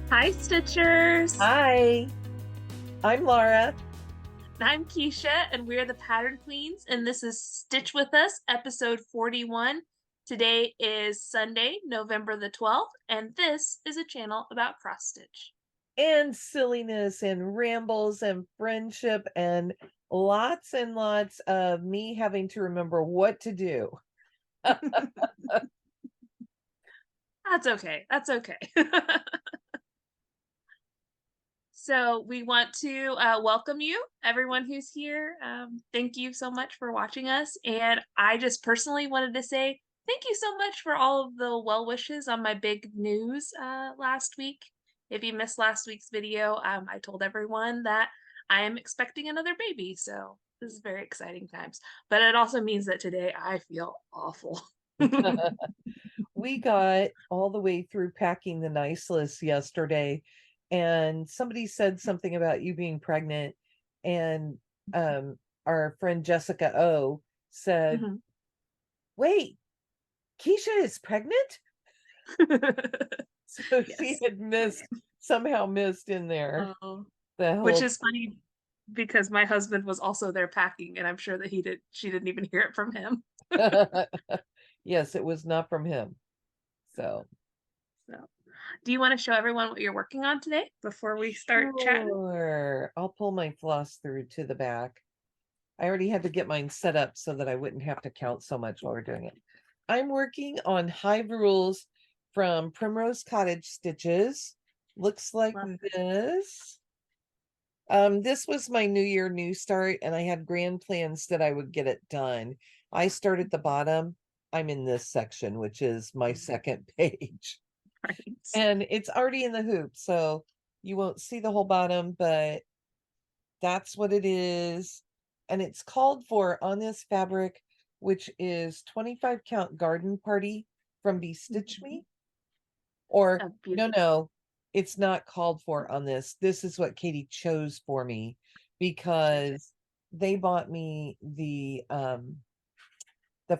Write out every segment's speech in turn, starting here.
Hi, Stitchers. Hi, I'm Laura. I'm Keisha, and we're the Pattern Queens, and this is Stitch with Us, episode 41. Today is Sunday, November the 12th, and this is a channel about cross stitch. And silliness and rambles and friendship and lots of me having to remember what to do. That's okay. That's okay. So, we want to welcome you, everyone who's here. Thank you so much for watching us. And I just personally wanted to say thank you so much for all of the well wishes on my big news last week. If you missed last week's video, I told everyone that I am expecting another baby. So, this is very exciting times. But it also means that today I feel awful. We got all the way through packing the nice list yesterday, and somebody said something about you being pregnant, and um, our friend Jessica O said, Mhm. "Wait, Keisha is pregnant?" So she Yes. had somehow missed in there Oh. the Which whole. is funny because my husband was also there packing, and I'm sure that she didn't even hear it from him. Yes, it was not from him. So, So, do you want to show everyone what you're working on today before we start chatting? sure. I'll pull my floss through to the back. I already had to get mine set up so that I wouldn't have to count so much while we're doing it. I'm working on Hive Rules from Primrose Cottage Stitches. Looks like Love it. this. This was my New Year new start, and I had grand plans that I would get it done. I start at the bottom. I'm in this section, which is my second page. Right. And it's already in the hoop, so you won't see the whole bottom, but that's what it is. And it's called for on this fabric, which is 25 count garden party from BeStitch Mhm. Me. Or A no, beautiful. no, it's not called for on this. This is what Katie chose for me Perfect. because they bought me the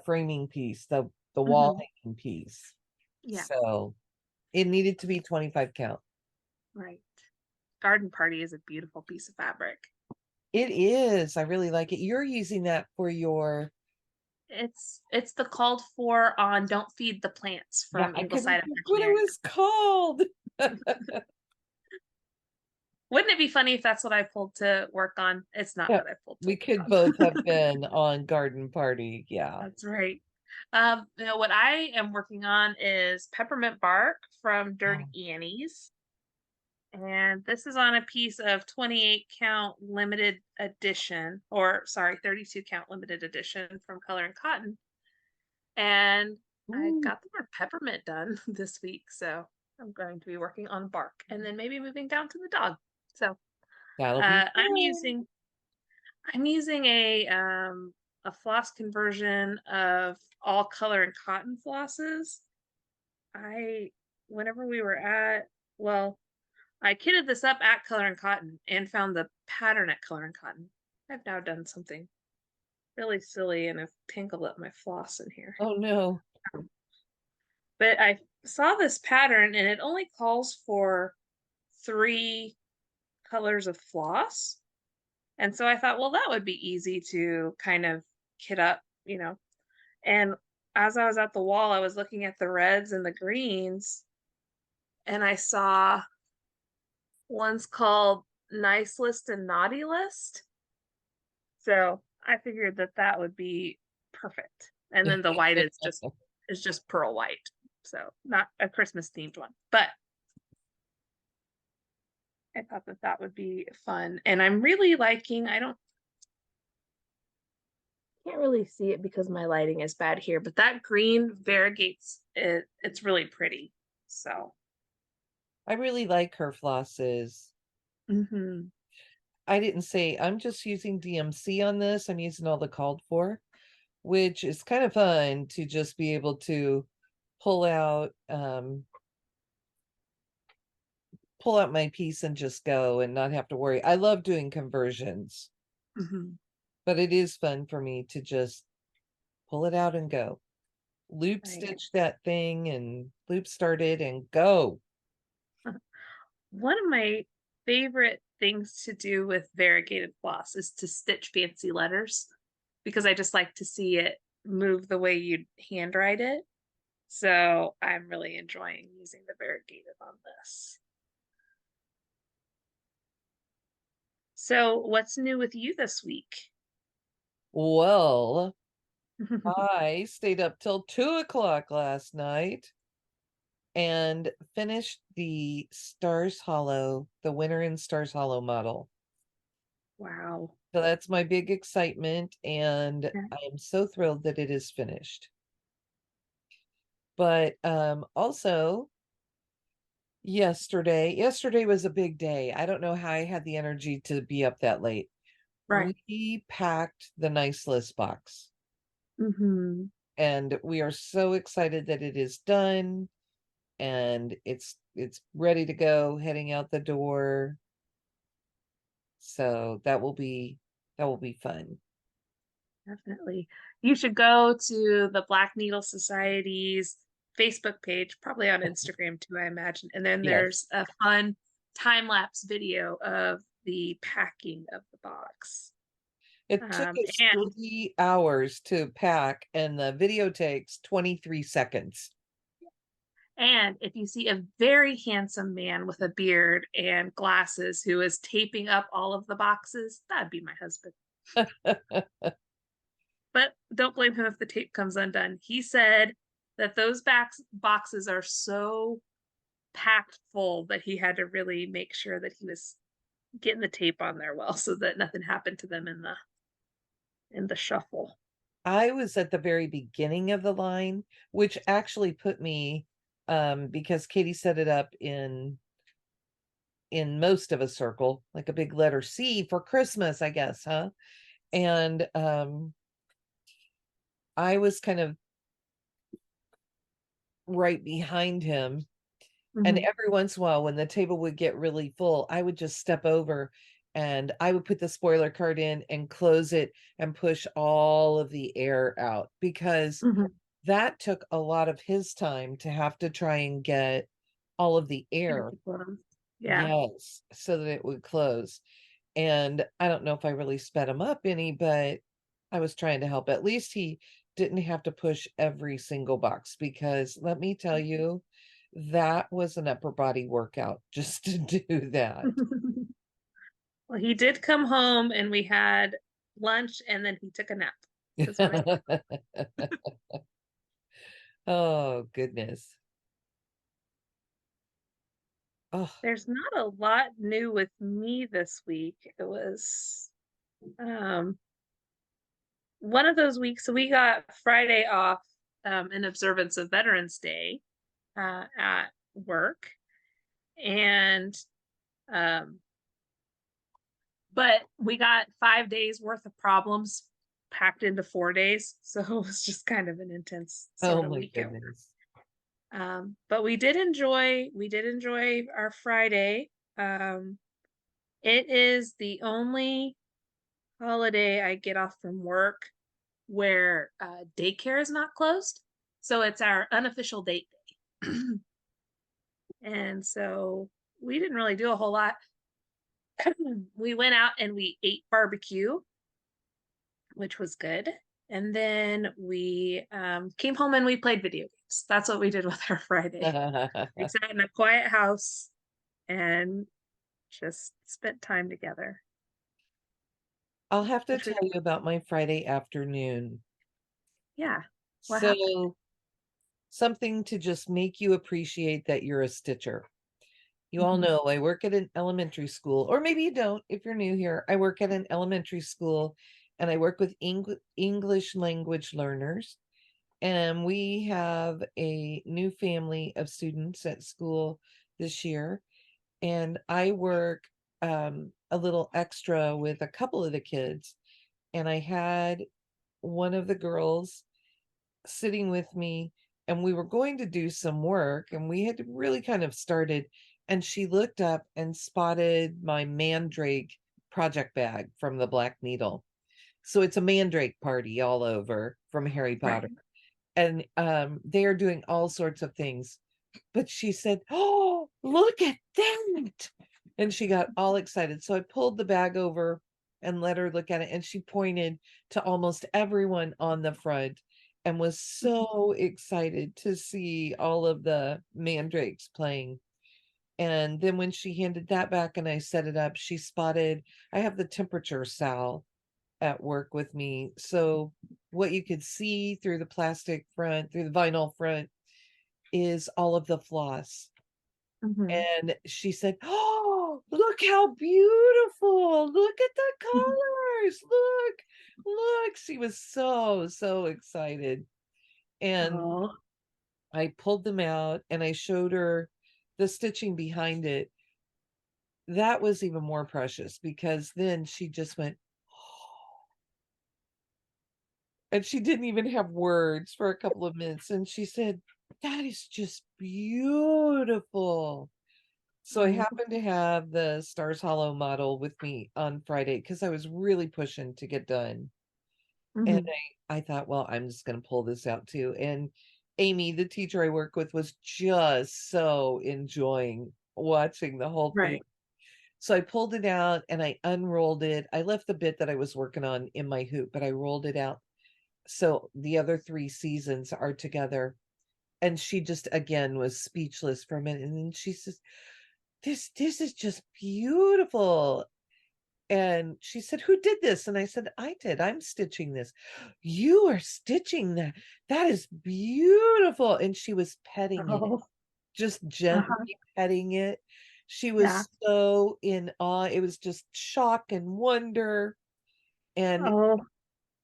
framing piece, the wall Hmm. hanging piece. Yeah, So it needed to be 25 count. right. Garden Party is a beautiful piece of fabric. It is. I really like it. You're using that for your. It's the called for on Don't Feed the Plants Yeah, from I couldn't Ingleside think what it Imaginary. was called. Wouldn't it be funny if that's what I pulled to work on? It's not Yeah, what I pulled to we work could both on. have been on garden party. Yeah. That's right. What I am working on is Peppermint Bark from Dirty Oh. Annie's. And this is on a piece of 28 count limited edition, or sorry, 32 count limited edition from Color and Cotton. And I Ooh, got the word peppermint done this week, so I'm going to be working on bark and then maybe moving down to the dog. So that'll be uh, I'm fun. using I'm using a floss conversion of all color and cotton flosses. I whenever we were at well, I kitted this up at Color and Cotton and found the pattern at Color and Cotton. I've now done something really silly and I've tangled up my floss in here. Oh no. But I saw this pattern and it only calls for 3 colors of floss. And so I thought, well, that would be easy to kind of kit up. And as I was at the wall, I was looking at the reds and the greens, and I saw one's called Nice List and Naughty List. So I figured that that would be perfect. And then the white is just pearl white. So not a Christmas themed one, but I thought that that would be fun. And I'm really liking, I don't can't really see it because my lighting is bad here, but that green variegates it's really pretty. So, I really like her flosses. mhm. I didn't say I'm just using DMC on this. I'm using all the called for, which is kind of fun to just be able to pull out pull out my piece and just go and not have to worry. I love doing conversions, Mhm. but it is fun for me to just pull it out and go. Loop Right. stitch that thing and loop start it and go. One of my favorite things to do with variegated floss is to stitch fancy letters because I just like to see it move the way you'd handwrite it. So I'm really enjoying using the variegated on this. So what's new with you this week? Well, I stayed up till 2 o'clock last night and finished the Stars Hollow, the Winter in Stars Hollow model. Wow. So that's my big excitement, and Yeah. I am so thrilled that it is finished. But also yesterday was a big day. I don't know how I had the energy to be up that late. Right. We packed the nice list box, Hmm. and we are so excited that it is done and it's ready to go, heading out the door. So that will be fun. Definitely. You should go to the Black Needle Society's Facebook page, probably on Instagram too, I imagine. And then Yes. there's a fun time-lapse video of the packing of the box. It took us And 3 hours to pack, and the video takes 23 seconds. if you see a very handsome man with a beard and glasses who is taping up all of the boxes, that'd be my husband. But don't blame him if the tape comes undone. He said that those boxes are so packed full that he had to really make sure that he was getting the tape on there well so that nothing happened to them in the shuffle. I was at the very beginning of the line, which actually put me, because Katie set it up in most of a circle, like a big letter C for Christmas, I guess, huh? And I was kind of right behind him. And Hmm. every once in a while, when the table would get really full, I would just step over and I would put the spoiler card in and close it and push all of the air out, because Hmm. that took a lot of his time to have to try and get all of the air, Yeah. yes, so that it would close. And I don't know if I really sped him up any, but I was trying to help. At least he didn't have to push every single box, because let me tell you, that was an upper body workout just to do that. Well, he did come home and we had lunch and then he took a nap, is what I got. Oh, goodness. Oh, There's not a lot new with me this week. It was um one of those weeks. So we got Friday off in observance of Veterans Day at work. And um but we got 5 days worth of problems packed into 4 days. So it was just kind of an intense oh sort of my week at work. goodness. But we did enjoy our Friday. Um, it is the only holiday I get off from work where daycare is not closed. So it's our unofficial date day. And so we didn't really do a whole lot. We went out and we ate barbecue, which was good. And then we came home and we played video games. That's what we did with our Friday. We sat in a quiet house and just spent time together, I'll have to which was, tell you about my Friday afternoon. yeah. What happened? So, something to just make you appreciate that you're a stitcher. You all Hmm. know I work at an elementary school, or maybe you don't if you're new here. I work at an elementary school, and I work with English language learners. And we have a new family of students at school this year. And I work a little extra with a couple of the kids. And I had one of the girls sitting with me, and we were going to do some work, and we had really kind of started, and she looked up and spotted my mandrake project bag from the Black Needle. So it's a mandrake party all over from Harry Right. Potter. And they are doing all sorts of things But she said, "Oh, look at that." And she got all excited. So I pulled the bag over and let her look at it. And she pointed to almost everyone on the front and was so excited to see all of the mandrakes playing. And then when she handed that back and I set it up, she spotted I have the temperature sal at work with me. So what you could see through the plastic front, through the vinyl front, is all of the floss. Mhm. And she said, "Oh, look how beautiful. Look at the colors. Look." She was so excited. And Oh. I pulled them out and I showed her the stitching behind it. That was even more precious because then she just went, and she didn't even have words for a couple of minutes. And she said, "That is just beautiful." So I Oh. happened to have the Stars Hollow model with me on Friday because I was really pushing to get done. And Mhm. I thought, well, I'm just going to pull this out too. And Amy, the teacher I work with, was just so enjoying watching the whole thing. Right. So I pulled it out and I unrolled it. I left the bit that I was working on in my hoop, but I rolled it out. So the other three seasons are together. And she just again was speechless for a minute. And then she says, this is just beautiful. And she said, "Who did this?" And I said, "I did. I'm stitching this." "You are stitching that. That is beautiful." And she was petting it, Oh. just Uh-huh. gently petting it. She Yeah. was so in awe. It was just shock and wonder. And Oh.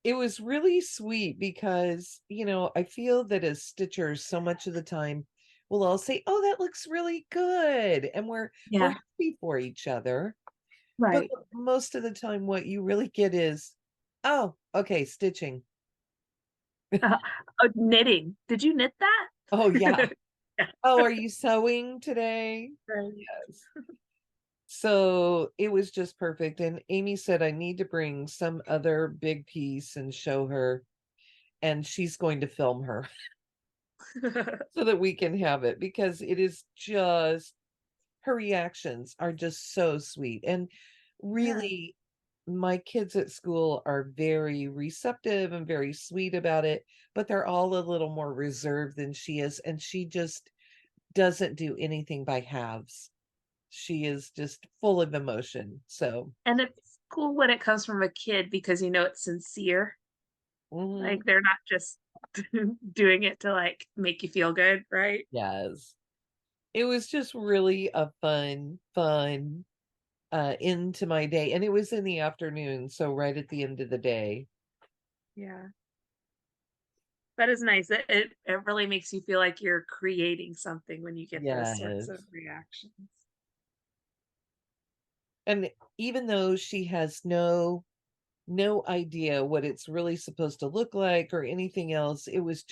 it was really sweet because, I feel that as stitchers, so much of the time, we'll all say, "Oh, that looks really good." And we're Yeah. happy for each other. But Right. most of the time, what you really get is, "Oh, okay, stitching." Uh, knitting. Did you knit that? "Oh, yeah. Yeah. Oh, are you sewing today?" Right. Yes. So it was just perfect. And Amy said, "I need to bring some other big piece and show her." And she's going to film her so that we can have it because it is just her reactions are just so sweet. And Yeah. really, my kids at school are very receptive and very sweet about it, but they're all a little more reserved than she is. And she just doesn't do anything by halves. She is just full of emotion. So, And it's cool when it comes from a kid because you know it's sincere. mhm, Like they're not just doing it to like make you feel good, right? yes, it was just really a fun into my day. And it was in the afternoon. So, right at the end of the day. Yeah. That is nice. It really makes you feel like you're creating something when you get those sorts of Yes. reactions. And even though she has no idea what it's really supposed to look like or anything else, it was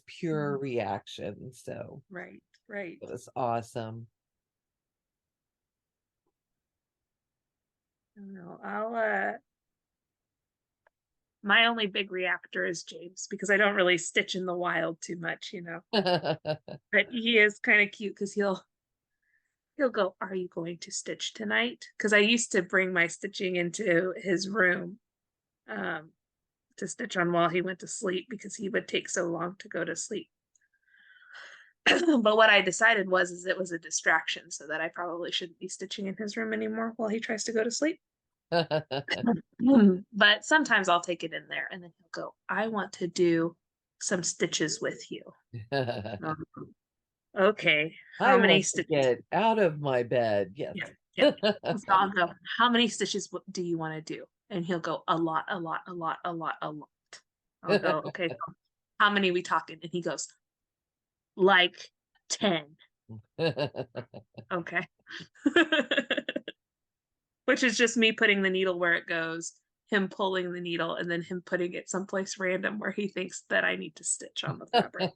pure Mhm. reaction. So Right, right. it was awesome. I don't know. My only big reactor is James because I don't really stitch in the wild too much. But he is kind of cute because he'll go, "Are you going to stitch tonight?" Because I used to bring my stitching into his room um, to stitch on while he went to sleep because he would take so long to go to sleep. But what I decided was is it was a distraction, so that I probably shouldn't be stitching in his room anymore while he tries to go to sleep. But sometimes I'll take it in there and then he'll go, "I want to do some stitches with you." Um, okay, I how many want to stitches? get out of my bed. Yes. Yeah, yeah. So I'll go, "How many stitches do you want to do?" And he'll go, "A lot, a lot, a lot, a lot, a lot." I'll go, "Okay, so how many we talking?" And he goes, "Like 10." Okay. Which is just me putting the needle where it goes, him pulling the needle, and then him putting it someplace random where he thinks that I need to stitch on the fabric.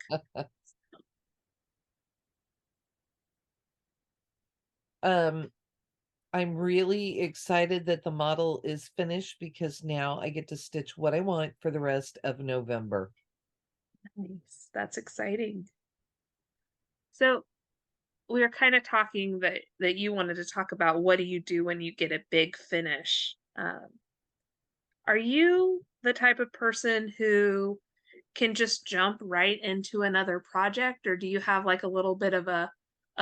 um I'm really excited that the model is finished because now I get to stitch what I want for the rest of November. Nice. That's exciting. So we were kind of talking that you wanted to talk about what do you do when you get a big finish. Are you the type of person who can just jump right into another project, or do you have like a little bit of a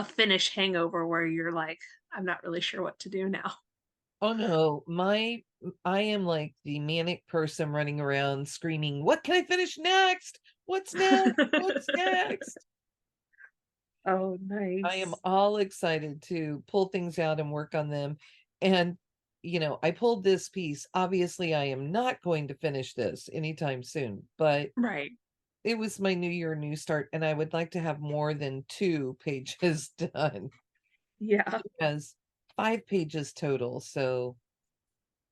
finish hangover where you're like, I'm not really sure what to do now? Oh no, I am like the manic person running around screaming, "What can I finish next? What's next? What's next?" Oh, I am nice. all excited to pull things out and work on them. And I pulled this piece. Obviously, I am not going to finish this anytime soon, but Right. it was my new year, new start, and I would like to have more than 2 pages done. Yeah. It has 5 pages total, so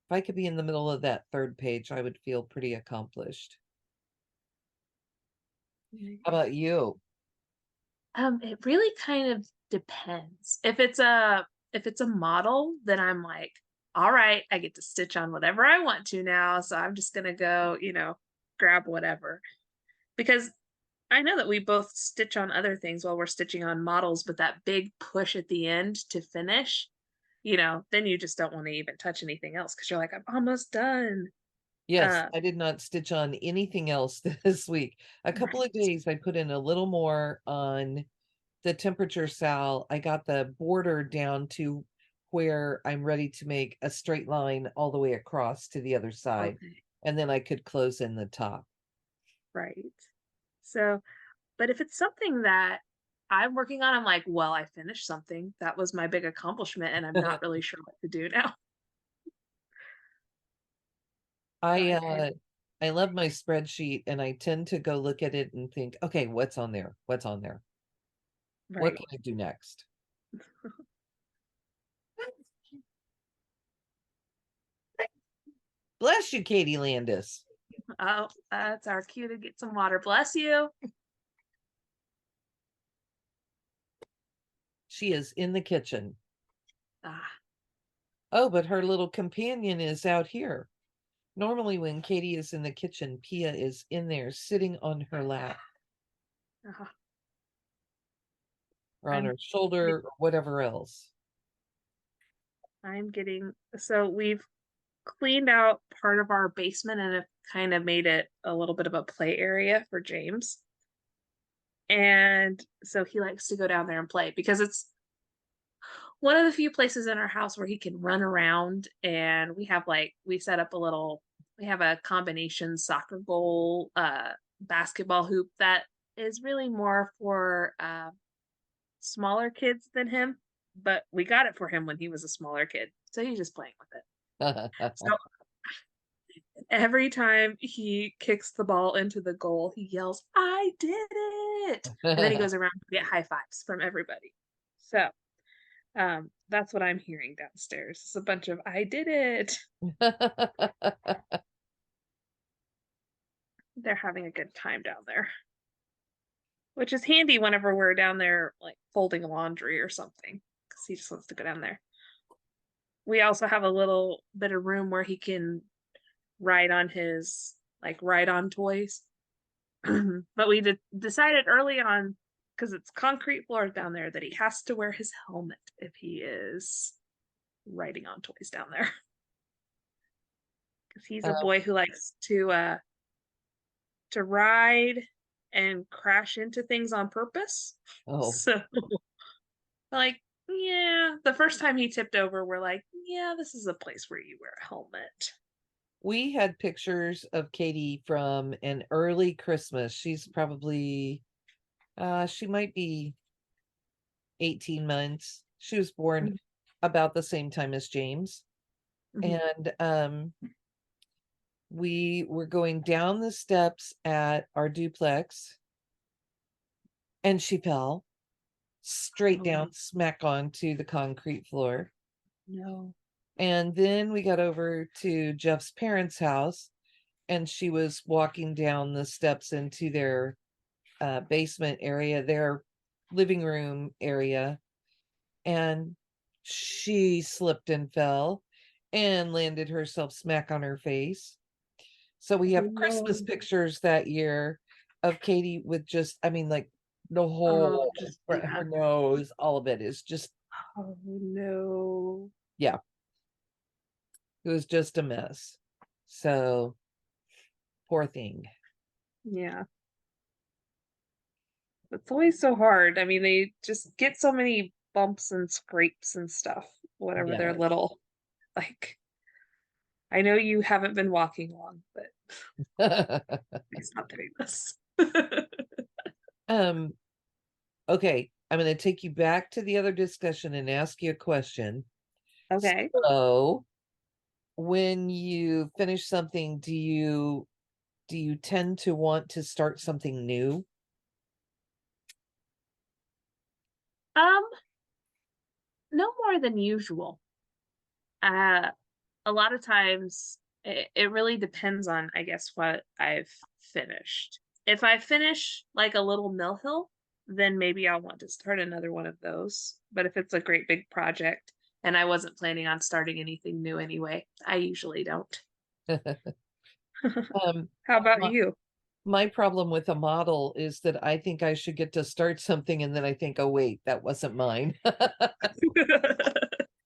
if I could be in the middle of that third page, I would feel pretty accomplished. How about you? It really kind of depends. If it's a model, then I'm like, all right, I get to stitch on whatever I want to now, so I'm just gonna go, grab whatever. Because I know that we both stitch on other things while we're stitching on models, but that big push at the end to finish, then you just don't want to even touch anything else because you're like, I'm almost done. Yes, Uh, I did not stitch on anything else this week. A couple of right. days I put in a little more on the temperature sal. I got the border down to where I'm ready to make a straight line all the way across to the other side. Okay. And then I could close in the top. Right. So, but if it's something that I'm working on, I'm like, well, I finished something. That was my big accomplishment, and I'm not really sure what to do now. I But uh I love my spreadsheet and I tend to go look at it and think, okay, what's on there? What's on there? What right. can I do next? Bless you, Katie Landis. Oh, that's our cue to get some water. Bless you. She is in the kitchen. Ah, Oh, but her little companion is out here. Normally, when Katie is in the kitchen, Pia is in there sitting on her lap uh, or on I'm her shoulder or whatever else. I'm getting so we've cleaned out part of our basement and have kind of made it a little bit of a play area for James. And so he likes to go down there and play because it's one of the few places in our house where he can run around. And we set up we have a combination soccer goal basketball hoop that is really more for smaller kids than him, but we got it for him when he was a smaller kid, so he's just playing with it. So every time he kicks the ball into the goal, he yells, I did it. And then he goes around to get high fives from everybody. So that's what I'm hearing downstairs. It's a bunch of I did it. They're having a good time down there, which is handy whenever we're down there like folding laundry or something, because he just wants to go down there. We also have a little bit of room where he can ride on his ride on toys. But we decided early on, because it's concrete floors down there, that he has to wear his helmet if he is riding on toys down there. Because he's a Um, boy who likes to ride and crash into things on purpose. oh, So like, yeah, the first time he tipped over, we're like, yeah, this is a place where you wear a helmet. we had pictures of Katie from an early Christmas. She's probably, she might be 18 months. She was born Mhm. about the same time as James. Mhm. And we were going down the steps at our duplex and she fell straight Oh down, smack onto the concrete floor. no. And then we got over to Jeff's parents' house and she was walking down the steps into their basement area, their living room area, and she slipped and fell and landed herself smack on her face. So we Oh have Christmas no. pictures that year of Katie with just, I mean, like The Oh, whole just her yeah. nose, all of it is just, Oh no. yeah, it was just a mess. So poor thing. Yeah. It's always so hard. I mean, they just get so many bumps and scrapes and stuff whenever they're Yeah. little. Like, I know you haven't been walking long, but please stop doing this. um, okay, I'm gonna take you back to the other discussion and ask you a question. Okay. So when you finish something, do you tend to want to start something new? Um, no more than usual. Uh, a lot of times it really depends on, I guess, what I've finished. If I finish like a little mill hill, then maybe I'll want to start another one of those. But if it's a great big project and I wasn't planning on starting anything new anyway, I usually don't. Um, How about my, you? my problem with a model is that I think I should get to start something and then I think, oh wait, that wasn't mine.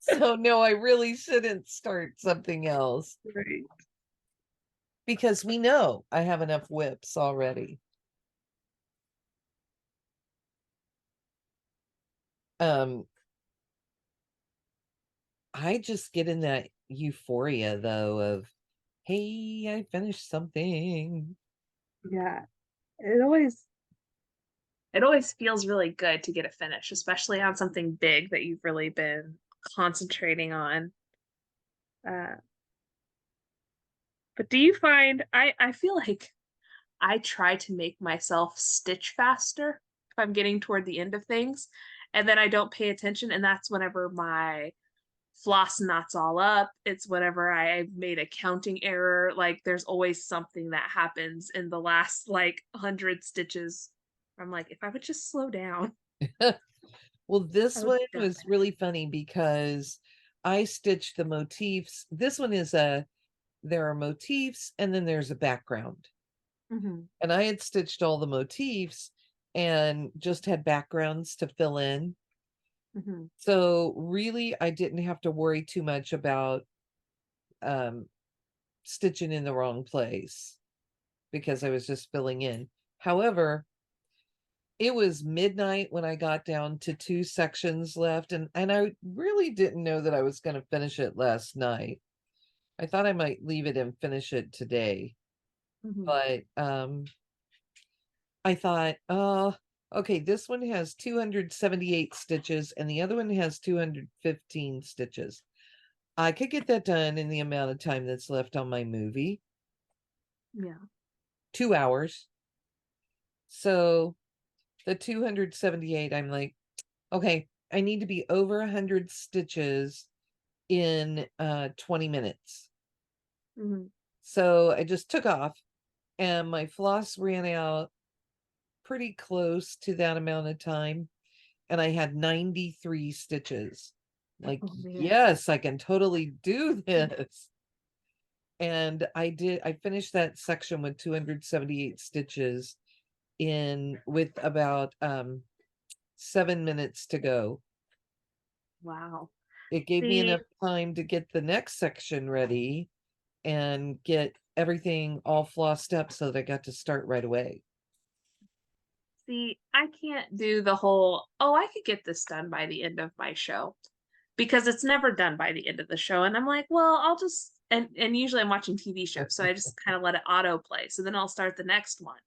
So no, I really shouldn't start something else Right. because we know I have enough whips already. Um, I just get in that euphoria though of, hey, I finished something. Yeah. It always feels really good to get a finish, especially on something big that you've really been concentrating on. Uh, but do you find I feel like I try to make myself stitch faster if I'm getting toward the end of things, and then I don't pay attention, and that's whenever my floss knots all up. It's whenever I made a counting error. Like there's always something that happens in the last like 100 stitches. I'm like, if I would just slow down, Well, I this would one be done was really funny because I stitched the motifs. This one is there are motifs and then there's a background. by now. Hmm. And I had stitched all the motifs and just had backgrounds to fill in. Hmm. So really I didn't have to worry too much about um stitching in the wrong place because I was just filling in. However, it was midnight when I got down to 2 sections left, and I really didn't know that I was going to finish it last night. I thought I might leave it and finish it today, Hmm. but I thought, oh, okay, this one has 278 stitches and the other one has 215 stitches. I could get that done in the amount of time that's left on my movie, Yeah. 2 hours. So the 278, I'm like, okay, I need to be over 100 stitches in 20 minutes. Hmm. So I just took off and my floss ran out pretty close to that amount of time. And I had 93 stitches. Like, Oh man. yes, I can totally do this. And I finished that section with 278 stitches in with about 7 minutes to go. Wow. It gave me See, enough time to get the next section ready and get everything all flossed up so that I got to start right away. see, I can't do the whole, oh, I could get this done by the end of my show because it's never done by the end of the show. And I'm like, well, I'll just and usually I'm watching TV shows, so I just kind of let it autoplay. So then I'll start the next one.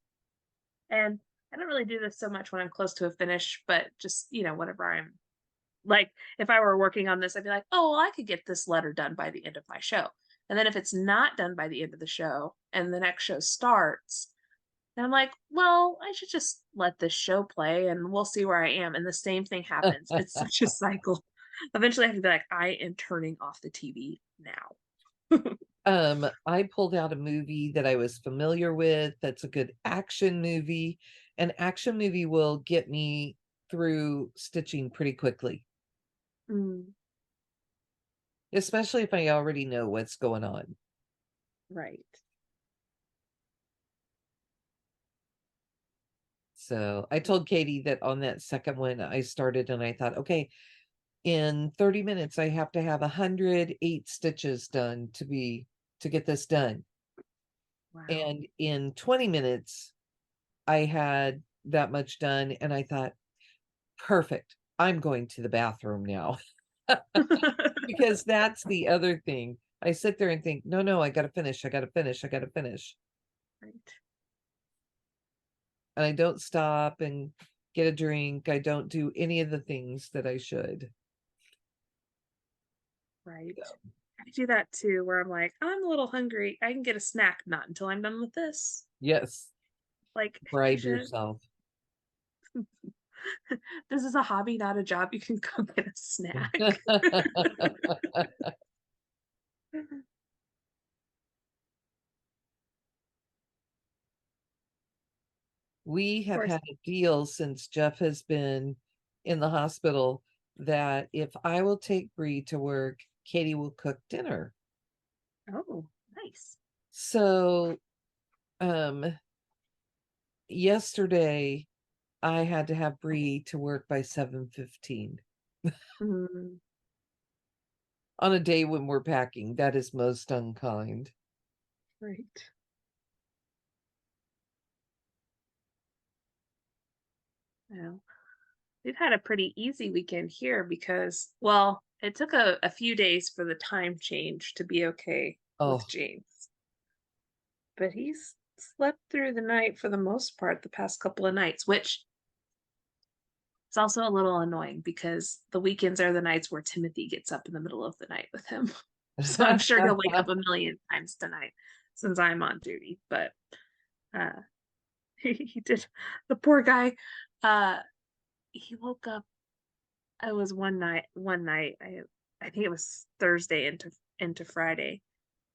And I don't really do this so much when I'm close to a finish, but just, whenever I'm like, if I were working on this, I'd be like, oh, well, I could get this letter done by the end of my show. And then if it's not done by the end of the show and the next show starts, then I'm like, well, I should just let this show play and we'll see where I am. And the same thing happens. It's such a cycle. Eventually, I have to be like, I am turning off the TV now. I pulled out a movie that I was familiar with that's a good action movie. An action movie will get me through stitching pretty quickly, Mm, especially if I already know what's going on. right. So I told Katie that on that second one I started and I thought, okay, in 30 minutes I have to have 108 stitches done to get this done. Wow. And in 20 minutes I had that much done and I thought, perfect. I'm going to the bathroom now. Because that's the other thing. I sit there and think, no, I gotta finish, I gotta finish, I gotta finish. Right. And I don't stop and get a drink. I don't do any of the things that I should. Right. So, I do that too, where I'm like, I'm a little hungry. I can get a snack, not until I'm done with this. yes, Like, bribe Keisha, yourself. this is a hobby, not a job. You can go get a snack. We Of have course. had a deal since Jeff has been in the hospital that if I will take Bree to work, Katie will cook dinner. Oh, nice. So, yesterday I had to have Bree to work by 7:15 Mm, on a day when we're packing. That is most unkind. right. Yeah. We've had a pretty easy weekend here because, well, it took a few days for the time change to be okay with Oh, James, but he's slept through the night for the most part the past couple of nights, which is also a little annoying because the weekends are the nights where Timothy gets up in the middle of the night with him. So I'm sure he'll wake up a million times tonight since I'm on duty, but uh he did, the poor guy. uh he woke up. It was one night, I think it was Thursday into Friday,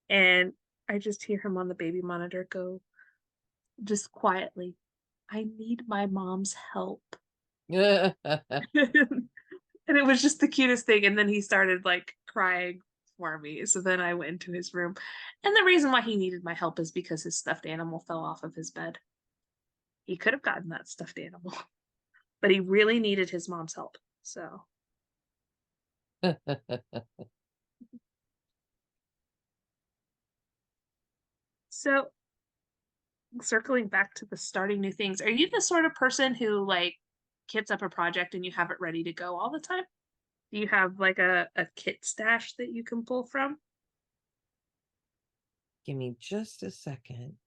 and I just hear him on the baby monitor go, just quietly, "I need my mom's help." And it was just the cutest thing, and then he started, like, crying for me, so then I went into his room, and the reason why he needed my help is because his stuffed animal fell off of his bed. He could have gotten that stuffed animal, but he really needed his mom's help, so so circling back to the starting new things, are you the sort of person who like kits up a project and you have it ready to go all the time? Do you have like a kit stash that you can pull from? Give me just a second.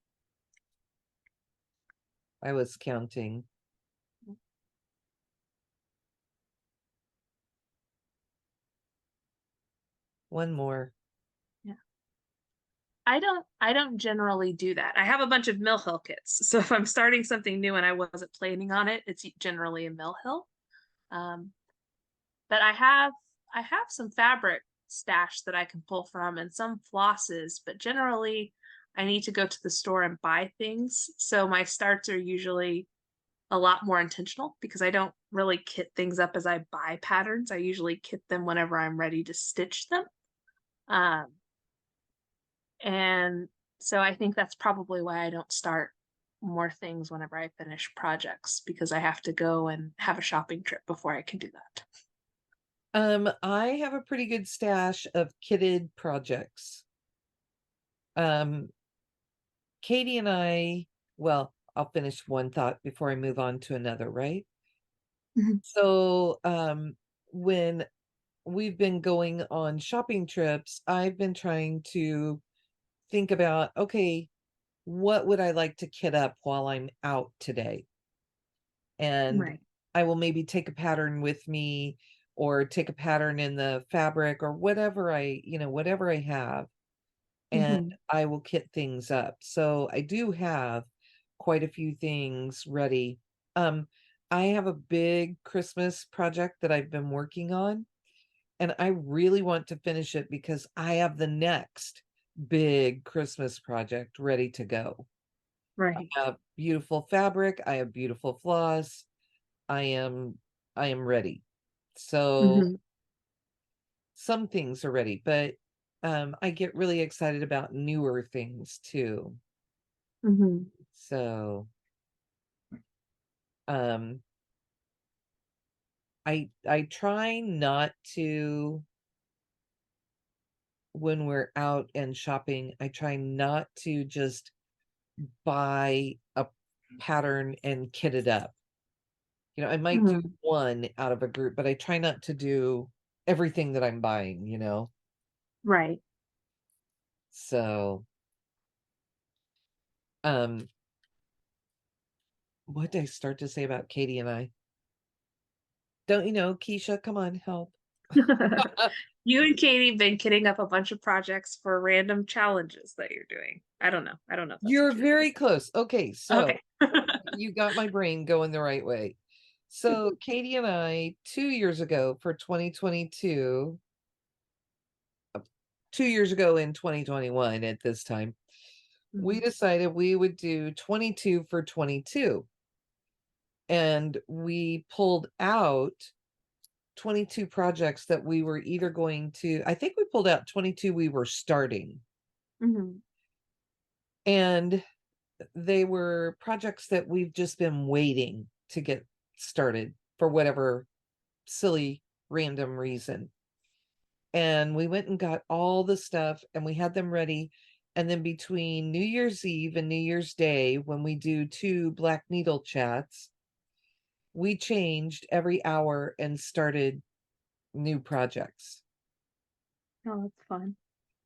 I was counting. One more. Yeah. I don't generally do that. I have a bunch of Mill Hill kits. So if I'm starting something new and I wasn't planning on it, it's generally a Mill Hill. Um, but I have some fabric stash that I can pull from and some flosses, but generally I need to go to the store and buy things. So my starts are usually a lot more intentional because I don't really kit things up as I buy patterns. I usually kit them whenever I'm ready to stitch them. Um, and so I think that's probably why I don't start more things whenever I finish projects because I have to go and have a shopping trip before I can do that. I have a pretty good stash of kitted projects. Um, Katie and I, well, I'll finish one thought before I move on to another, right? Mhm. So, when we've been going on shopping trips, I've been trying to think about, okay, what would I like to kit up while I'm out today? And Right. I will maybe take a pattern with me or take a pattern in the fabric or whatever whatever I have, and Hmm. I will kit things up. So I do have quite a few things ready. Um, I have a big Christmas project that I've been working on, and I really want to finish it because I have the next big Christmas project ready to go. I Right. have beautiful fabric, I have beautiful floss. I am I am ready. So Hmm. some things are ready, but I get really excited about newer things too. Hmm. So I try not to, when we're out and shopping, I try not to just buy a pattern and kit it up. I might do Mhm. one out of a group, but I try not to do everything that I'm buying. Right. So, um, what did I start to say about Katie and I? Don't you know, Keisha, come on, help. You and Katie been kitting up a bunch of projects for random challenges that you're doing. I don't know. I don't know if that's You're what you were gonna very say. close. Okay, so Okay. you got my brain going the right way. So Katie and I, 2 years ago for 2022, 2 years ago in 2021 at this time, we Mhm. decided we would do 22 for 22. And we pulled out 22 projects that we were either going to, I think we pulled out 22 we were starting. Mhm. And they were projects that we've just been waiting to get started for whatever silly random reason. And we went and got all the stuff and we had them ready. And then between New Year's Eve and New Year's Day, when we do 2 Black Needle chats, we changed every hour and started new projects. Oh, that's fun.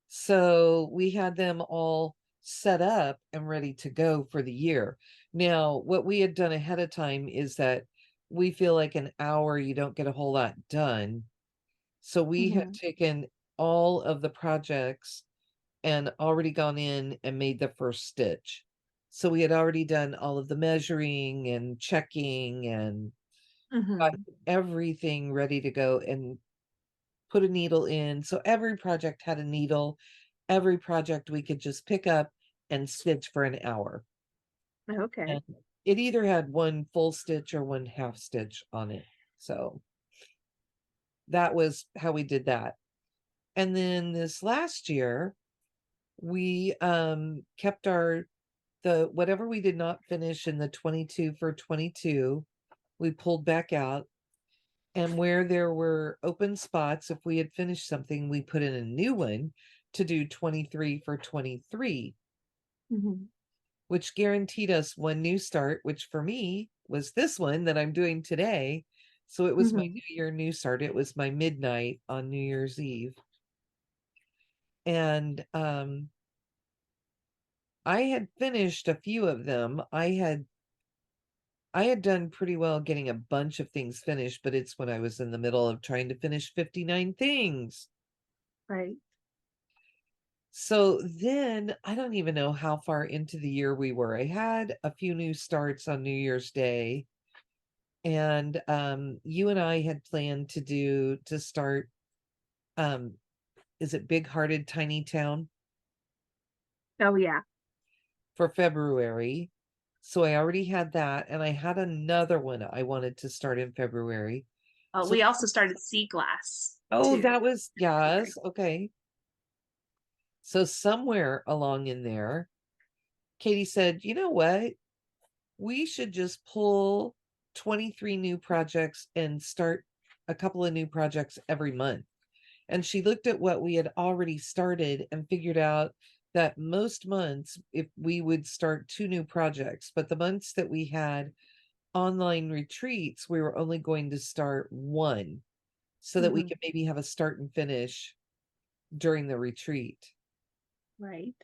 So we had them all set up and ready to go for the year. Now, what we had done ahead of time is that we feel like an hour you don't get a whole lot done. So we have Mhm. taken all of the projects and already gone in and made the first stitch. So we had already done all of the measuring and checking and got Mhm. everything ready to go and put a needle in. So every project had a needle. Every project we could just pick up and stitch for an hour. Okay. And it either had one full stitch or one half stitch on it. So that was how we did that. And then this last year, we kept our the whatever we did not finish in the 22 for 22, we pulled back out. And where there were open spots, if we had finished something, we put in a new one to do 23 for 23, Mhm. which guaranteed us one new start, which for me was this one that I'm doing today. So it was my Mhm. New Year new start. It was my midnight on New Year's Eve. And I had finished a few of them. I had done pretty well getting a bunch of things finished, but it's when I was in the middle of trying to finish 59 things. Right. So then I don't even know how far into the year we were. I had a few new starts on New Year's Day. And you and I had planned to start, um, is it Big Hearted Tiny Town Oh yeah. for February? So I already had that, and I had another one I wanted to start in February. So We also started sea glass oh, too. that was yes, okay. So somewhere along in there, Katie said, you know what? We should just pull 23 new projects and start a couple of new projects every month. And she looked at what we had already started and figured out that most months, if we would start 2 new projects, but the months that we had online retreats, we were only going to start one so that we Mhm. could maybe have a start and finish during the retreat. Right.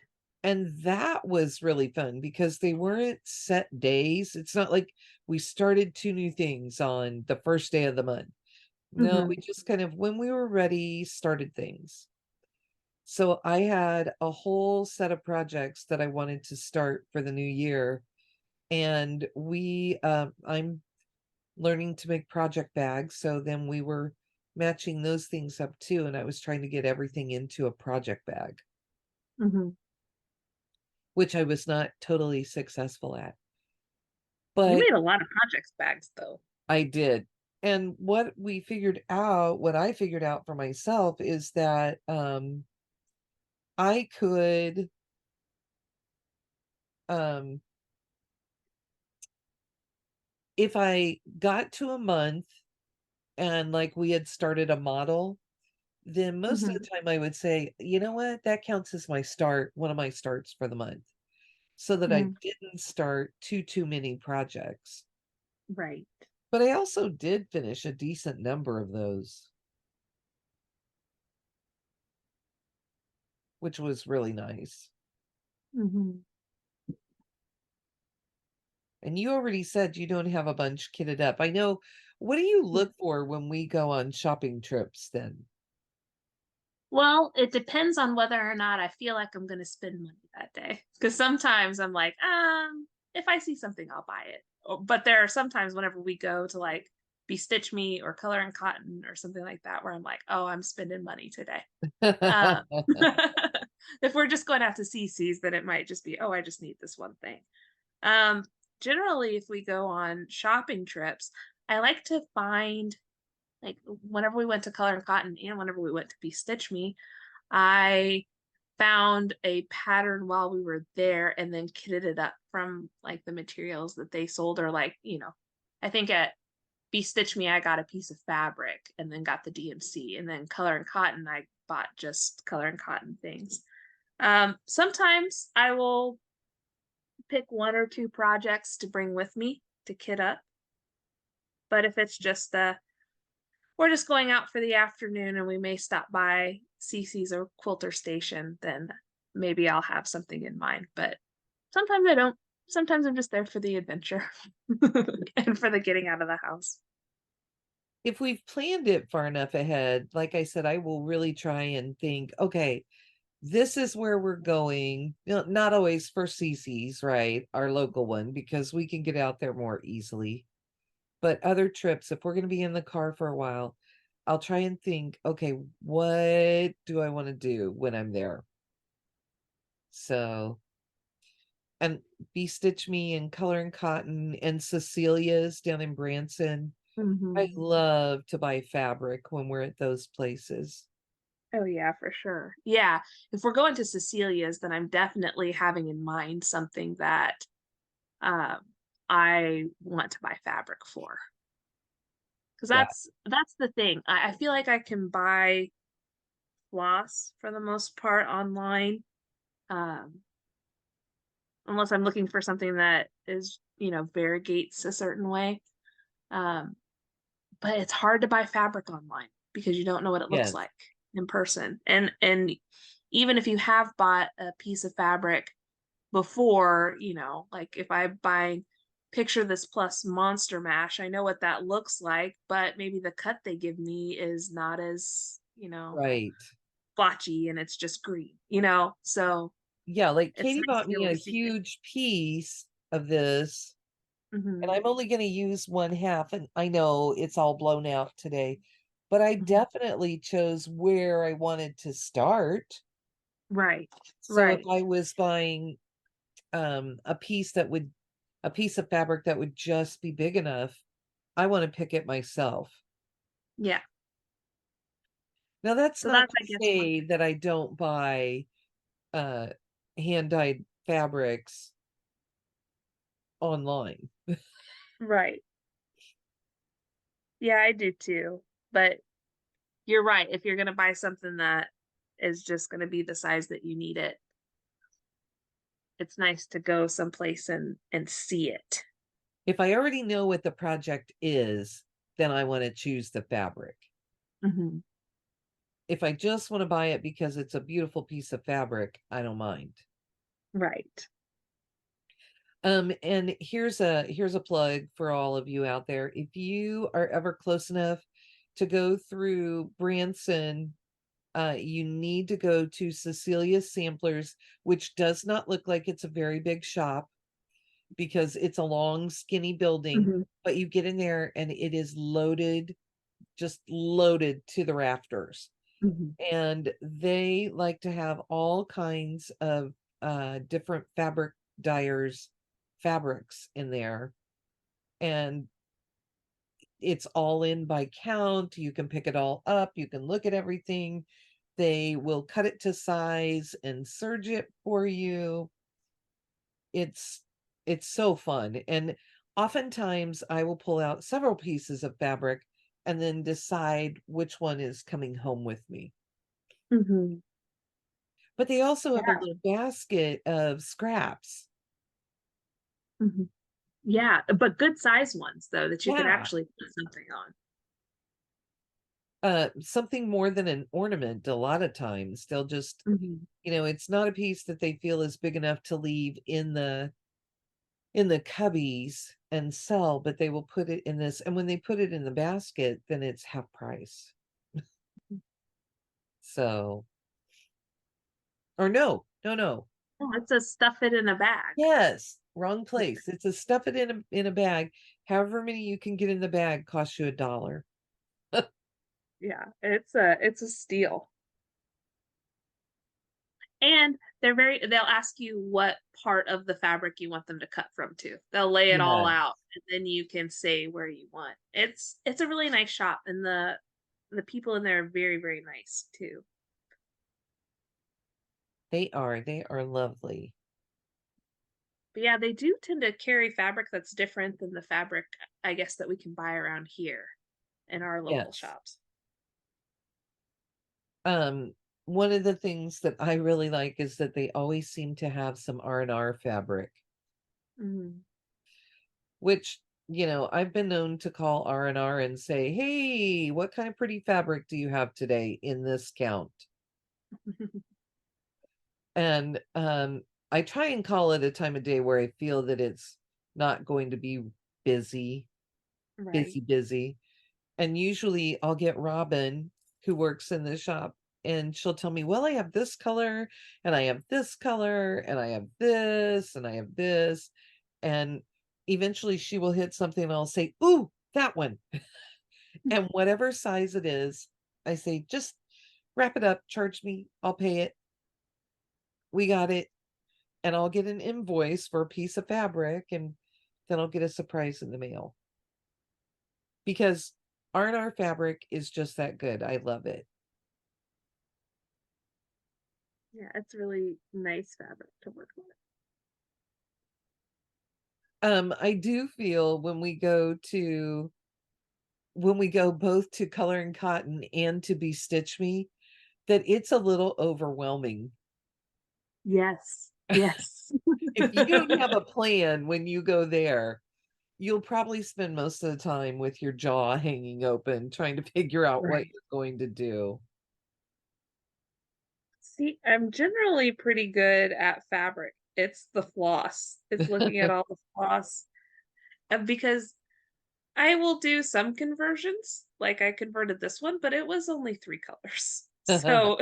And that was really fun because they weren't set days. It's not like we started 2 new things on the first day of the month. No, we Mhm. just kind of, when we were ready, started things. So I had a whole set of projects that I wanted to start for the new year. And I'm learning to make project bags. So then we were matching those things up too. And I was trying to get everything into a project bag, Mhm. which I was not totally successful at. You But made a lot of projects bags though. I did. And what I figured out for myself is that I could um if I got to a month and like we had started a model, then most of the Mhm. time I would say, you know what, that counts as my start, one of my starts for the month, so that I Mhm. didn't start too many projects. Right. But I also did finish a decent number of those, which was really nice. Mhm. And you already said you don't have a bunch kitted up. I know. What do you look for when we go on shopping trips then? Well, it depends on whether or not I feel like I'm going to spend money that day. Because sometimes I'm like, if I see something, I'll buy it. But there are sometimes whenever we go to like BeStitch Me or Color and Cotton or something like that, where I'm like, oh, I'm spending money today. Um, if we're just going out to CC's, then it might just be, oh, I just need this one thing. Um, Generally, if we go on shopping trips, I like to find like whenever we went to Color and Cotton and whenever we went to BeStitch Me, I found a pattern while we were there and then kitted it up from like the materials that they sold, or like, I think at BeStitch Me I got a piece of fabric and then got the DMC, and then Color and Cotton I bought just Color and Cotton things. Sometimes I will pick one or two projects to bring with me to kit up, but if it's just we're just going out for the afternoon and we may stop by Cece's or Quilter Station, then maybe I'll have something in mind. But sometimes I don't. Sometimes I'm just there for the adventure and for the getting out of the house. If we've planned it far enough ahead, like I said, I will really try and think, okay, this is where we're going. Not always for CC's, right? Our local one, because we can get out there more easily. But other trips, if we're going to be in the car for a while, I'll try and think, okay, what do I want to do when I'm there? So, and BeStitch Me and Color and Cotton and Cecilia's down in Branson. I Hmm. love to buy fabric when we're at those places. Oh yeah, for sure. Yeah, if we're going to Cecilia's, then I'm definitely having in mind something that um, I want to buy fabric for. Because Yeah. that's the thing. I feel like I can buy floss for the most part online. Um, Unless I'm looking for something that is, variegates a certain way. Um, but it's hard to buy fabric online because you don't know what it looks Yes. like in person. And even if you have bought a piece of fabric before, like if I buy picture this plus monster mash, I know what that looks like, but maybe the cut they give me is not as, Right. blotchy and it's just green, so Yeah, like it's Katie nice bought to be me able a to see it. huge piece of this, and Hmm. I'm only going to use one half. And I know it's all blown out today, but I Hmm. definitely chose where I wanted to start. Right, So if right. I was buying a piece of fabric that would just be big enough, I want to pick it myself. Yeah. Now that's So not that's, to I guess, one say thing. that I don't buy uh hand dyed fabrics online. Right. Yeah, I do too. But you're right. If you're going to buy something that is just going to be the size that you need it, it's nice to go someplace and see it. If I already know what the project is, then I want to choose the fabric. Hmm. If I just want to buy it because it's a beautiful piece of fabric, I don't mind. Right. And here's a plug for all of you out there. If you are ever close enough to go through Branson, you need to go to Cecilia's Samplers, which does not look like it's a very big shop because it's a long, skinny building, Hmm. but you get in there and it is loaded, just loaded to the rafters. Hmm. And they like to have all kinds of different fabric dyers fabrics in there, and it's all in by count. You can pick it all up, you can look at everything. They will cut it to size and serge it for you. It's it's so fun. And Oftentimes, I will pull out several pieces of fabric and then decide which one is coming home with me. Mhm. But they also have a Yeah. little basket of scraps. Mhm. Yeah, but good size ones though that you could Yeah. actually put something on. Something more than an ornament a lot of times. They'll just, Mhm. it's not a piece that they feel is big enough to leave in the cubbies and sell, but they will put it in this. And when they put it in the basket, then it's half price. So, or no, no, no. Oh, it's a stuff it in a bag. Yes, wrong place. It's a stuff it in a bag. However many you can get in the bag costs you $1. Yeah, it's a steal. And they'll ask you what part of the fabric you want them to cut from too. They'll lay it all Yeah, out and then you can say where you want. It's a really nice shop and the people in there are very, very nice too. they are. They are lovely. But yeah, they do tend to carry fabric that's different than the fabric I guess that we can buy around here in our local Yes. shops. Um, one of the things that I really like is that they always seem to have some R&R fabric, Mhm. which, I've been known to call R&R and say, "Hey, what kind of pretty fabric do you have today in this count?" And I try and call it a time of day where I feel that it's not going to be busy, Right. busy, busy. And usually I'll get Robin, who works in the shop, and she'll tell me, "Well, I have this color, and I have this color, and I have this, and I have this." And eventually she will hit something and I'll say, "Ooh, that one." And whatever size it is, I say, "Just wrap it up, charge me, I'll pay it. We got it." And I'll get an invoice for a piece of fabric, and then I'll get a surprise in the mail because R&R fabric is just that good. I love it. Yeah, it's really nice fabric to work with. I do feel when we go both to Color and Cotton and to BeStitch Me, that it's a little overwhelming. Yes. Yes. If you don't have a plan when you go there, you'll probably spend most of the time with your jaw hanging open, trying to figure out what Right. you're going to do. See, I'm generally pretty good at fabric. It's the floss. It's looking at all the floss. Because I will do some conversions, like I converted this one, but it was only 3 colors. So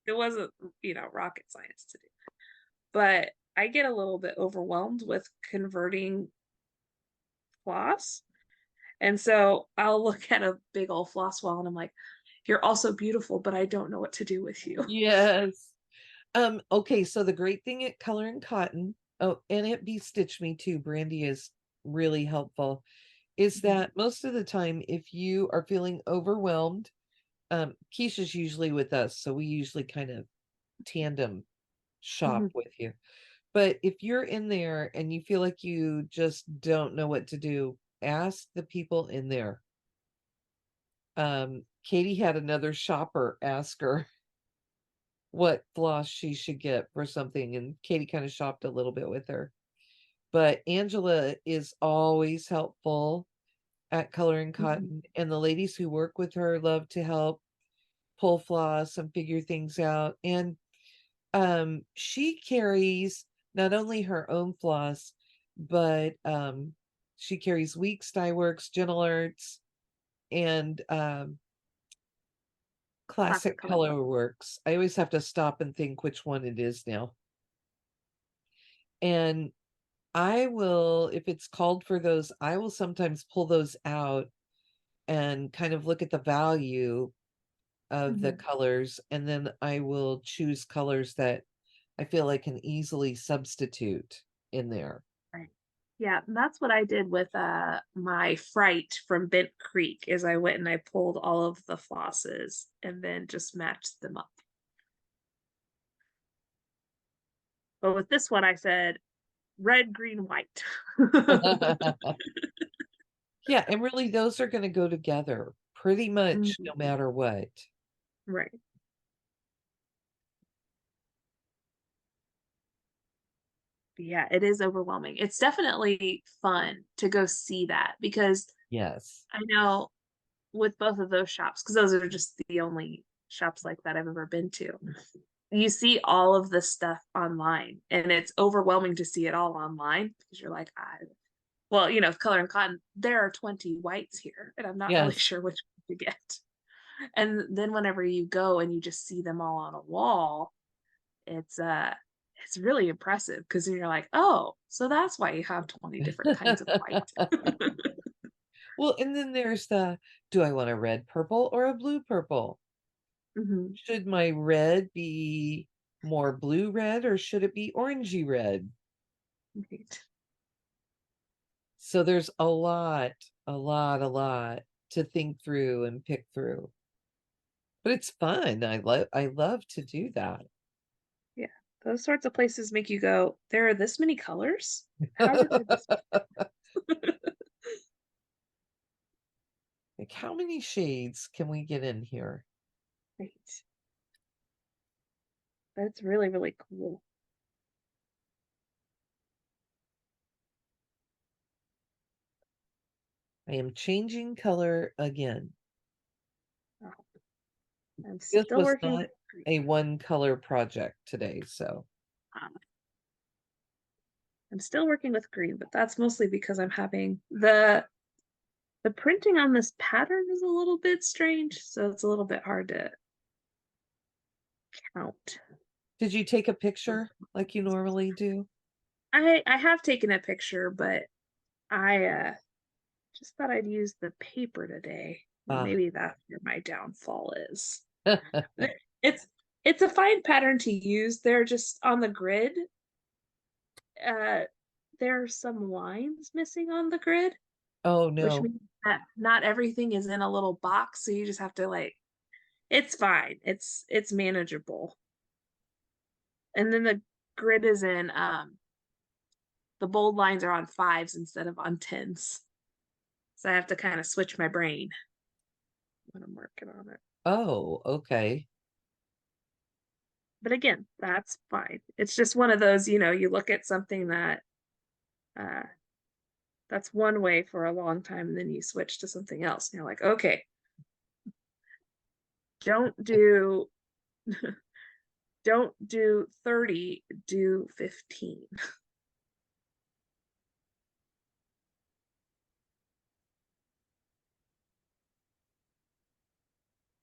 it wasn't, rocket science to do. But I get a little bit overwhelmed with converting floss. And so I'll look at a big old floss wall and I'm like, you're also beautiful, but I don't know what to do with you. Yes. Okay, so the great thing at Color and Cotton, oh, and at BeStitch Me too, Brandy is really helpful, is Mhm. that most of the time, if you are feeling overwhelmed, Keisha's usually with us, so we usually kind of tandem shop Mhm. with you. But if you're in there and you feel like you just don't know what to do, ask the people in there. Katie had another shopper ask her what floss she should get for something, and Katie kind of shopped a little bit with her. But Angela is always helpful at Color and Mhm. Cotton, and the ladies who work with her love to help pull floss and figure things out. And she carries not only her own floss, but she carries Weeks, Dye Works, Gentle Arts, and Classic Classic color. Color Works. I always have to stop and think which one it is now. And I will, if it's called for those, I will sometimes pull those out and kind of look at the value of the Mhm. colors, and then I will choose colors that I feel I can easily substitute in there. Right. Yeah, and that's what I did with my fright from Bent Creek is I went and I pulled all of the flosses and then just matched them up. But with this one I said red, green, white. Yeah, and really those are going to go together pretty much no Mhm. matter what. Right. Yeah, it is overwhelming. It's definitely fun to go see that because Yes. I know with both of those shops, because those are just the only shops like that I've ever been to. You see all of this stuff online, and it's overwhelming to see it all online because you're like, well, color and cotton, there are 20 whites here, and I'm not really Yes. sure which one to get. And then whenever you go and you just see them all on a wall, it's it's really impressive because you're like, oh, so that's why you have 20 different kinds of white. Well, and then there's the, do I want a red purple or a blue purple? Mhm. Should my red be more blue red or should it be orangey red? Right. So there's a lot to think through and pick through. But it's fun. I love to do that. Yeah. Those sorts of places make you go, there are this many colors? How are there this Like, how many shades can we get in here? Right. That's really, really cool. I am changing color again. Oh, I'm This still was working with not green. a one color project today, so. Um, I'm still working with green, but that's mostly because I'm having the printing on this pattern is a little bit strange, so it's a little bit hard to count. Did you take a picture like you normally do? I have taken a picture, but I just thought I'd use the paper today. Ah, Maybe that's where my downfall is. It's it's a fine pattern to use. They're just on the grid. Uh, there are some lines missing on the grid, oh which no. means that not everything is in a little box. So you just have to like, it's fine. It's manageable. And then the grid is in the bold lines are on fives instead of on tens. So I have to kind of switch my brain when I'm working on it. Oh, okay. But again, that's fine. It's just one of those, you look at something uh that's one way for a long time, and then you switch to something else. And you're like, okay, don't do don't do 30, do 15.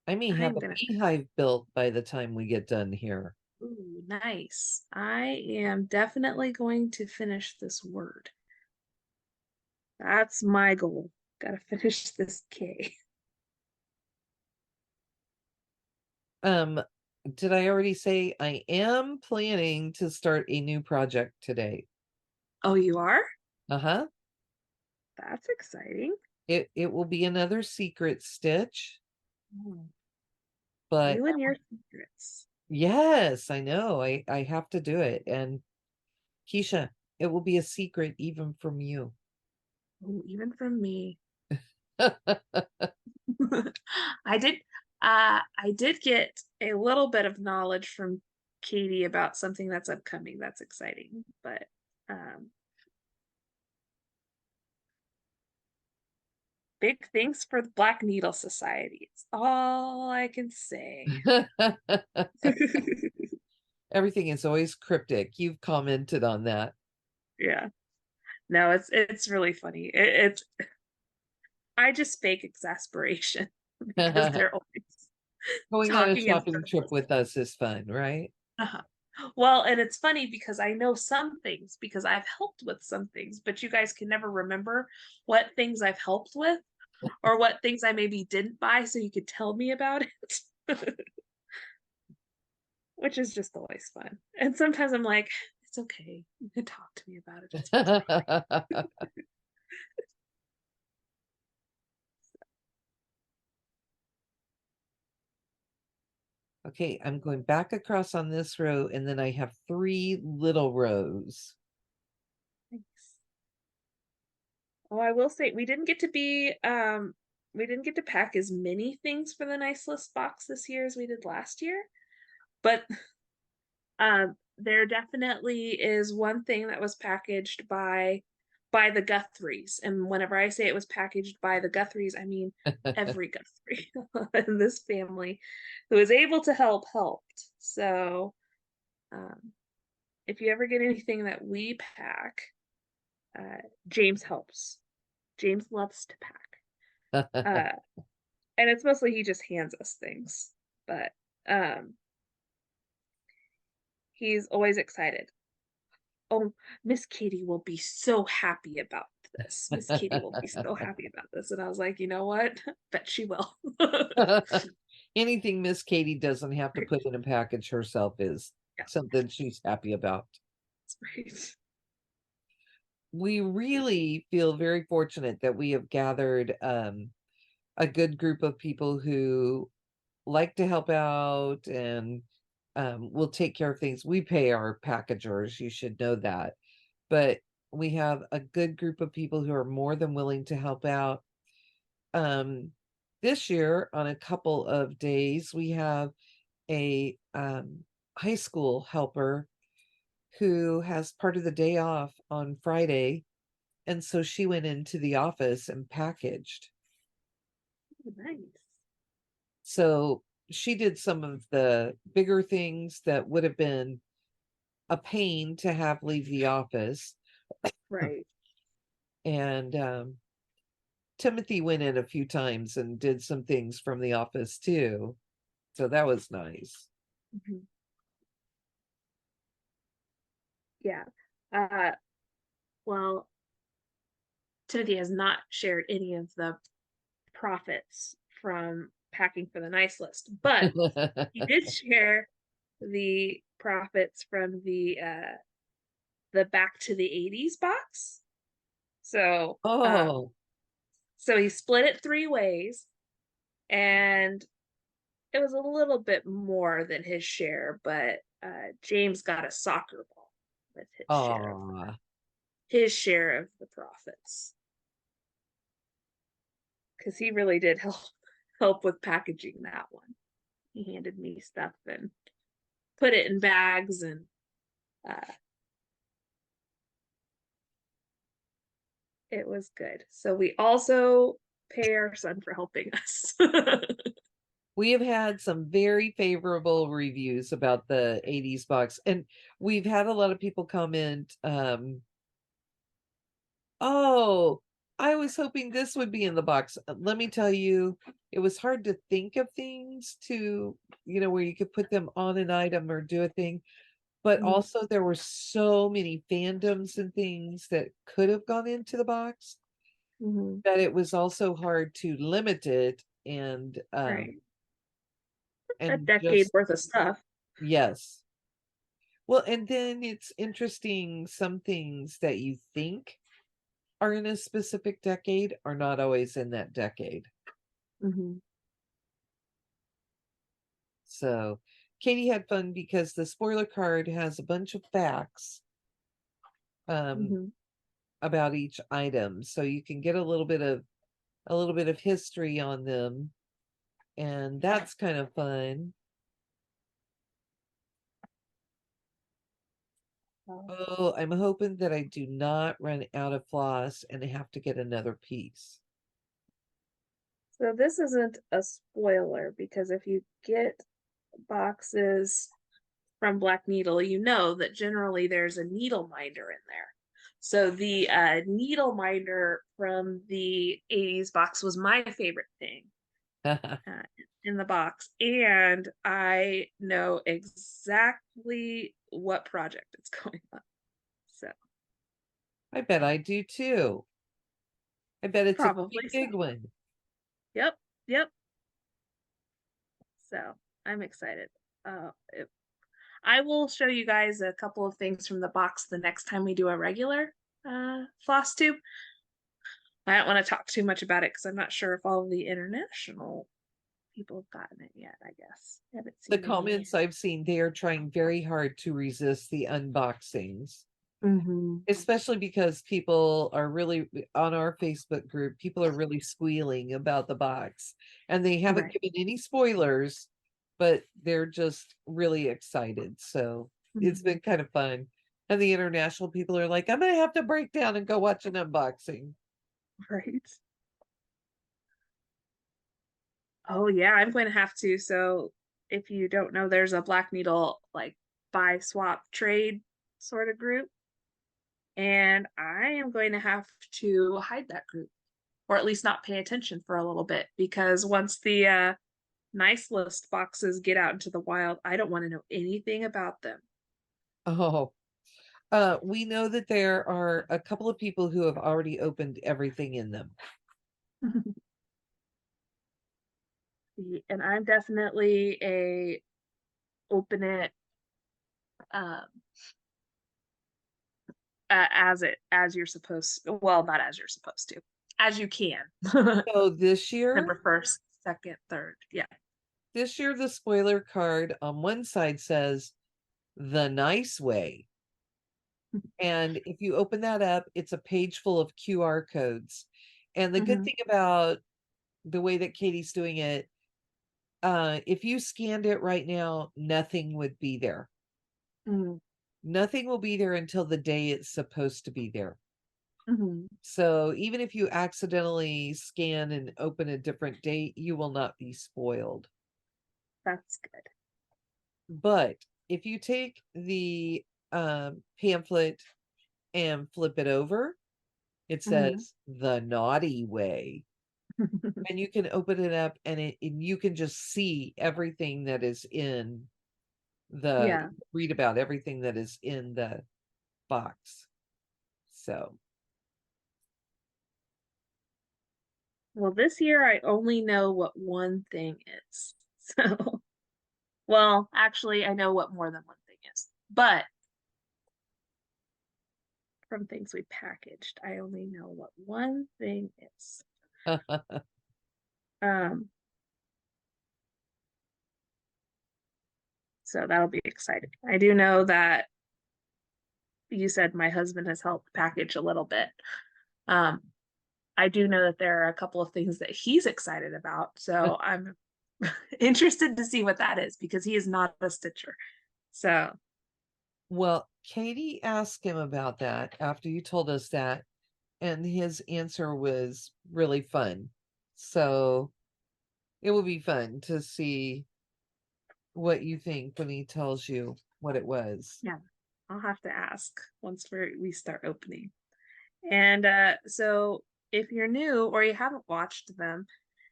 I may have I'm a gonna beehive built by the time we get done here. Ooh, nice. I am definitely going to finish this word. That's my goal. Gotta finish this K. Um, did I already say I am planning to start a new project today? Oh, you are? Uh-huh. That's exciting. It will be another secret stitch, Oh, but you and your secrets. yes, I know. I have to do it. And Keisha, it will be a secret even from you. Oh, even from me. I did I did get a little bit of knowledge from Katie about something that's upcoming. That's exciting. But um big thanks for the Black Needle Society. It's all I can say. Everything is always cryptic. You've commented on that. Yeah. No, it's really funny. It's I just fake exasperation because they're always Going on a talking in shopping trip circles. with us is fun, right? Uh-huh. Well, and it's funny because I know some things because I've helped with some things, but you guys can never remember what things I've helped with or what things I maybe didn't buy, so you could tell me about it, which is just always fun. And sometimes I'm like, it's okay. You can talk to me about it. It's fine. Okay, I'm going back across on this row, and then I have three little rows. Oh, I will say we didn't get to pack as many things for the nice list box this year as we did last year, but there definitely is one thing that was packaged by the Guthries, and whenever I say it was packaged by the Guthries, I mean every Guthrie in this family who was able to help helped. So, um, if you ever get anything that we pack, James helps. James loves to pack. Uh, and it's mostly he just hands us things, but um, he's always excited. Oh, Miss Katie will be so happy about this. Miss Katie will be so happy about this. And I was like, you know what? Bet she will. Anything Miss Katie doesn't have to Right. put in a package herself is Yeah, something she's happy about. that's right. We really feel very fortunate that we have gathered a good group of people who like to help out and will take care of things. We pay our packagers, you should know that. But we have a good group of people who are more than willing to help out. Um, this year, on a couple of days, we have a high school helper who has part of the day off on Friday. And so she went into the office and packaged. Oh, nice. So she did some of the bigger things that would have been a pain to have leave the office. Right. And Timothy went in a few times and did some things from the office too. So that was nice. Mhm. Yeah. Uh, well, Timothy has not shared any of the profits from packing for the nice list, but he did share the profits from the back to the 80s box. So Oh, so he split it three ways, and it was a little bit more than his share, but James got a soccer ball with ah, his share of the profits, because he really did help with packaging that one. He handed me stuff and put it in bags, and uh, it was good. So we also pay our son for helping us. we have had some very favorable reviews about the 80s box, and we've had a lot of people comment, oh, I was hoping this would be in the box. Let me tell you, it was hard to think of things to, where you could put them on an item or do a thing. But Mhm, also there were so many fandoms and things that could have gone into the box mhm. that it was also hard to limit it Right. A and decade just worth of stuff. yes. Well, and then it's interesting, some things that you think are in a specific decade are not always in that decade. Mhm, So Katie had fun because the spoiler card has a bunch of facts um mhm. about each item. So you can get a little bit of history on them, and that's kind of fun. Oh. Oh, I'm hoping that I do not run out of floss and I have to get another piece. So this isn't a spoiler, because if you get boxes from Black Needle, you know that generally there's a needle minder in there. So the needle minder from the 80s box was my favorite thing uh, in the box. And I know exactly what project it's going on. So I bet I do too. I bet it's a probably big, so. big one. Yep. Yep. So I'm excited. It, I will show you guys a couple of things from the box the next time we do a regular floss tube. I don't want to talk too much about it because I'm not sure if all of the international people have gotten it yet, I guess. I haven't The seen any. comments I've seen, they are trying very hard to resist the unboxings. Mhm. Especially because people are really on our Facebook group, people are really squealing about the box, and they haven't Right. given any spoilers, but they're just really excited. So it's been Mhm. kind of fun. And the international people are like, I'm gonna have to break down and go watch an unboxing. Right. Oh, yeah, I'm going to have to. So, if you don't know, there's a Black Needle, like, buy, swap, trade sort of group, and I am going to have to hide that group, or at least not pay attention for a little bit, because once the, nice list boxes get out into the wild, I don't wanna know anything about them. Oh, we know that there are a couple of people who have already opened everything in them. And I'm definitely a open it, um, as you're supposed, well, not as you're supposed to, as you can. So this year, December 1st, 2nd, 3rd, yeah. the spoiler card on one side says the nice way. And if you open that up, it's a page full of QR codes. And the good Mhm, thing about the way that Katie's doing it, if you scanned it right now, nothing would be there. mhm, Nothing will be there until the day it's supposed to be there. mhm. So even if you accidentally scan and open a different date, you will not be spoiled. That's good. But if you take the pamphlet and flip it over, it Mhm. says the naughty way. And you can open it up and you can just see everything that is in the Yeah. read about everything that is in the box. So, Well, this year I only know what one thing is. So, well, actually, I know what more than one thing is. But from things we packaged, I only know what one thing is. Um, so that'll be exciting. I do know that you said my husband has helped package a little bit. Um, I do know that there are a couple of things that he's excited about. So I'm interested to see what that is because he is not a stitcher. So, well, Katie asked him about that after you told us that, and his answer was really fun. So it will be fun to see what you think when he tells you what it was. yeah, I'll have to ask once we start opening. And so if you're new or you haven't watched them,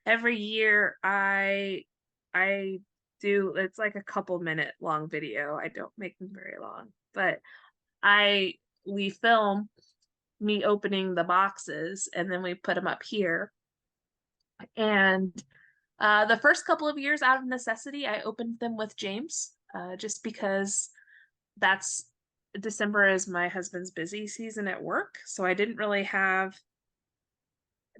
every year I do, it's like a couple minute long video. I don't make them very long, but I we film me opening the boxes and then we put them up here. And the first couple of years out of necessity, I opened them with James, just because that's December is my husband's busy season at work. So I didn't really have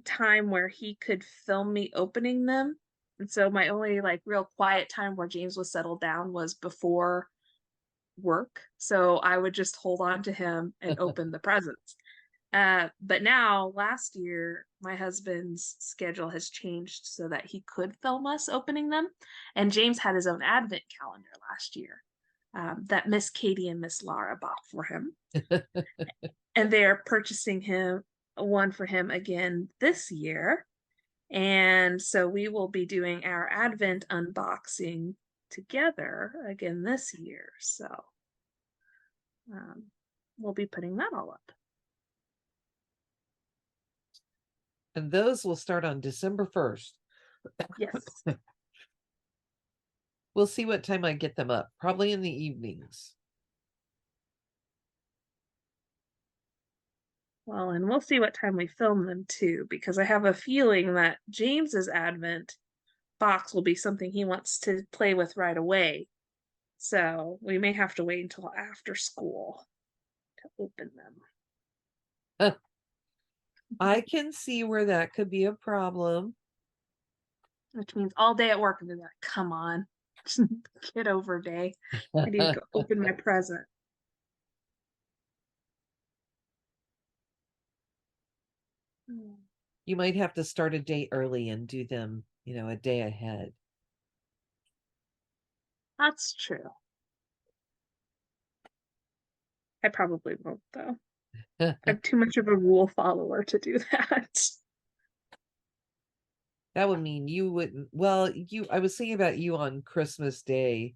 time where he could film me opening them. And so my only like real quiet time where James was settled down was before work. So I would just hold on to him and open the presents. But now, last year, my husband's schedule has changed so that he could film us opening them. And James had his own advent calendar last year, that Miss Katie and Miss Laura bought for him. And they're purchasing him one for him again this year. And so we will be doing our advent unboxing together again this year. So um, we'll be putting that all up. And those will start on December 1st. Yes. We'll see what time I get them up, probably in the evenings. Well, and we'll see what time we film them too, because I have a feeling that James's Advent box will be something he wants to play with right away. So we may have to wait until after school to open them. I can see where that could be a problem. Which means all day at work, and they're like, come on, get over day. I need to go open my present. You might have to start a day early and do them, a day ahead. That's true. I probably won't though. I'm too much of a rule follower to do that. That would mean you wouldn't. Well, I was thinking about you on Christmas Day,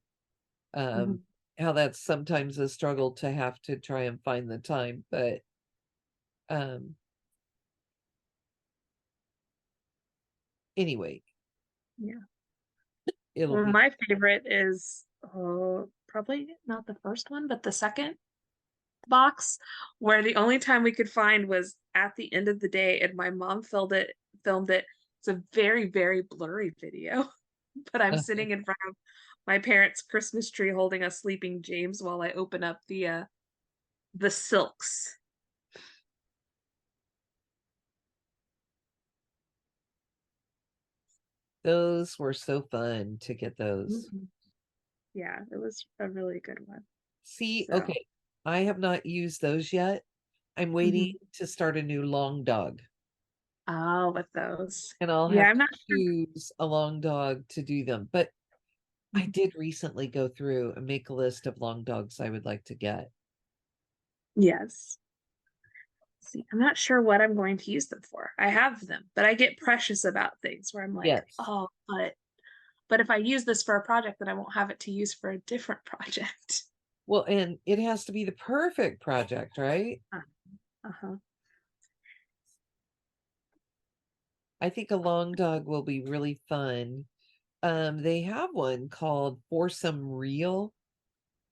um, Mhm. how that's sometimes a struggle to have to try and find the time, but um anyway, Yeah. it'll Well, be my favorite is probably not the first one, but the second box, where the only time we could find was at the end of the day, and my mom filmed it. It's a very, very blurry video, but I'm sitting in front of my parents' Christmas tree holding a sleeping James while I open up the silks. those were so fun to get those. Mhm. Yeah, it was a really good one. See, So, okay, I have not used those yet. I'm waiting mhm. to start a new long dog, Oh, with those. and I'll Yeah, have I'm to not sure. choose a long dog to do them. But I Mhm. did recently go through and make a list of long dogs I would like to get. Yes. See, I'm not sure what I'm going to use them for. I have them, but I get precious about things where I'm like, Yes. oh, but if I use this for a project, then I won't have it to use for a different project. Well, and it has to be the perfect project, right? Uh-huh. I think a long dog will be really fun. They have one called Foursome Reel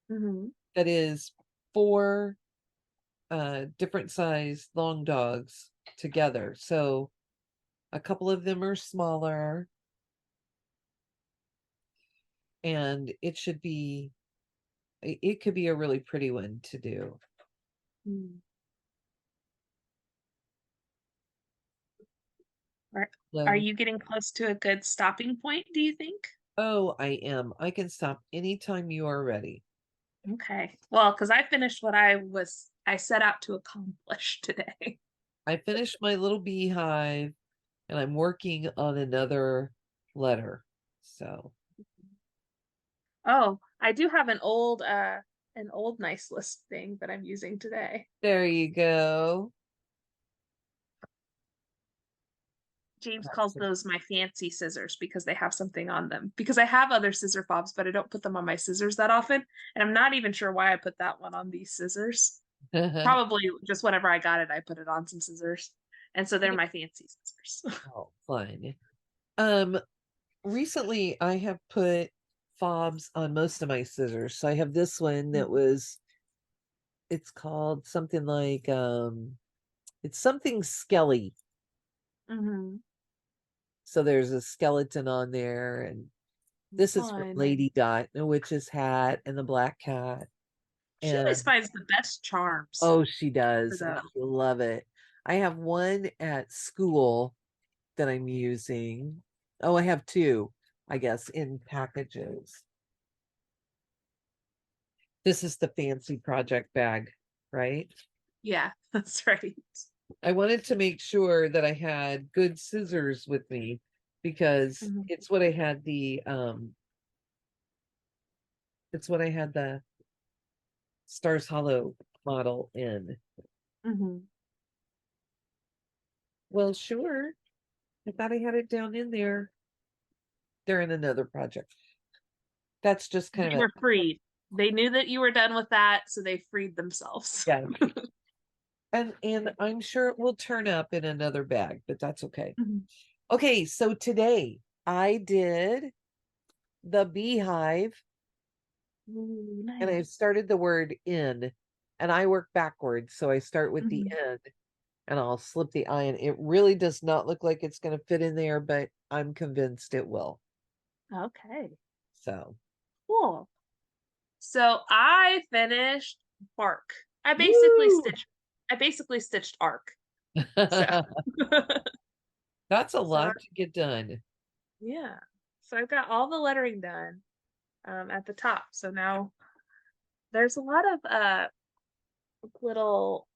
Hmm. that is four different size long dogs together. So a couple of them are smaller, and it could be a really pretty one to do. Are, are So, you getting close to a good stopping point, do you think? oh, I am. I can stop anytime you are ready. Okay. Well, because I finished what I set out to accomplish today. I finished my little beehive and I'm working on another letter. So Oh, I do have an old nice list thing that I'm using today. there you go. James calls Awesome. those my fancy scissors because they have something on them. Because I have other scissor fobs, but I don't put them on my scissors that often. And I'm not even sure why I put that one on these scissors. Probably just whenever I got it, I put it on some scissors. And so they're my fancy scissors. Oh, fun. Um, Recently I have put fobs on most of my scissors. So I have this one that it's called something like it's something skelly. Hmm. So there's a skeleton on there, and this is from Fun. Lady Dot, the witch's hat and the black cat. She always And finds the best charms oh, she for does. I those. love it. I have one at school that I'm using. Oh, I have two, I guess, in packages. This is the fancy project bag, right? Yeah, that's right. I wanted to make sure that I had good scissors with me because Mhm. it's what I had the Stars Hollow model in. Mhm. Well, sure. I thought I had it down in there. They're in another project. That's just kind They of a were freed. They knew that you were done with that, so they freed themselves. yeah. And I'm sure it will turn up in another bag, but that's okay. Mhm. Okay, so today I did the beehive Ooh, and I nice. started the word in and I work backwards. So I start with the Mhm. N and I'll slip the I in. It really does not look like it's going to fit in there, but I'm convinced it will. Okay, So, cool. So I finished Bark. woo! I basically stitched Arc. So That's a so lot to get done. yeah. So I've got all the lettering done at the top. So now there's a lot of little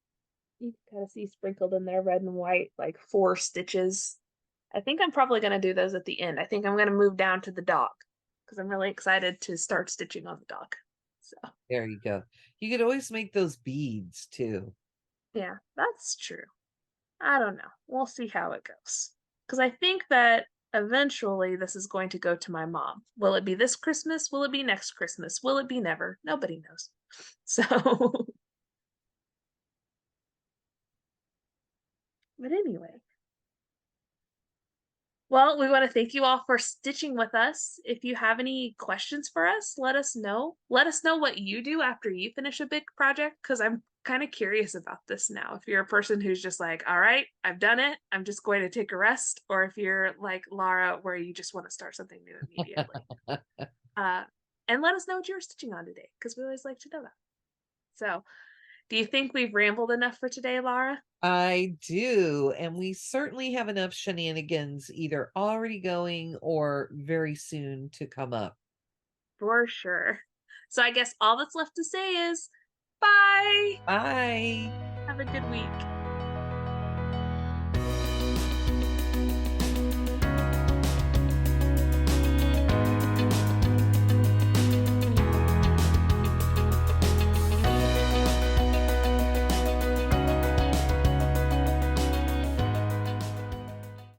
You can kind of see sprinkled in there, red and white, like 4 stitches. I think I'm probably going to do those at the end. I think I'm going to move down to the dog because I'm really excited to start stitching on the dog. So, There you go. You could always make those beads too. yeah, that's true. I don't know. We'll see how it goes. Because I think that eventually this is going to go to my mom. Will it be this Christmas? Will it be next Christmas? Will it be never? Nobody knows. So, but anyway, well, we want to thank you all for stitching with us. If you have any questions for us, let us know. Let us know what you do after you finish a big project because I'm kind of curious about this now. If you're a person who's just like, all right, I've done it, I'm just going to take a rest, or if you're like Laura, where you just want to start something new immediately. Uh, and let us know what you're stitching on today because we always like to know that. So, do you think we've rambled enough for today, Laura? I do. And we certainly have enough shenanigans either already going or very soon to come up. For sure. So, I guess all that's left to say is bye. Bye. Have a good week.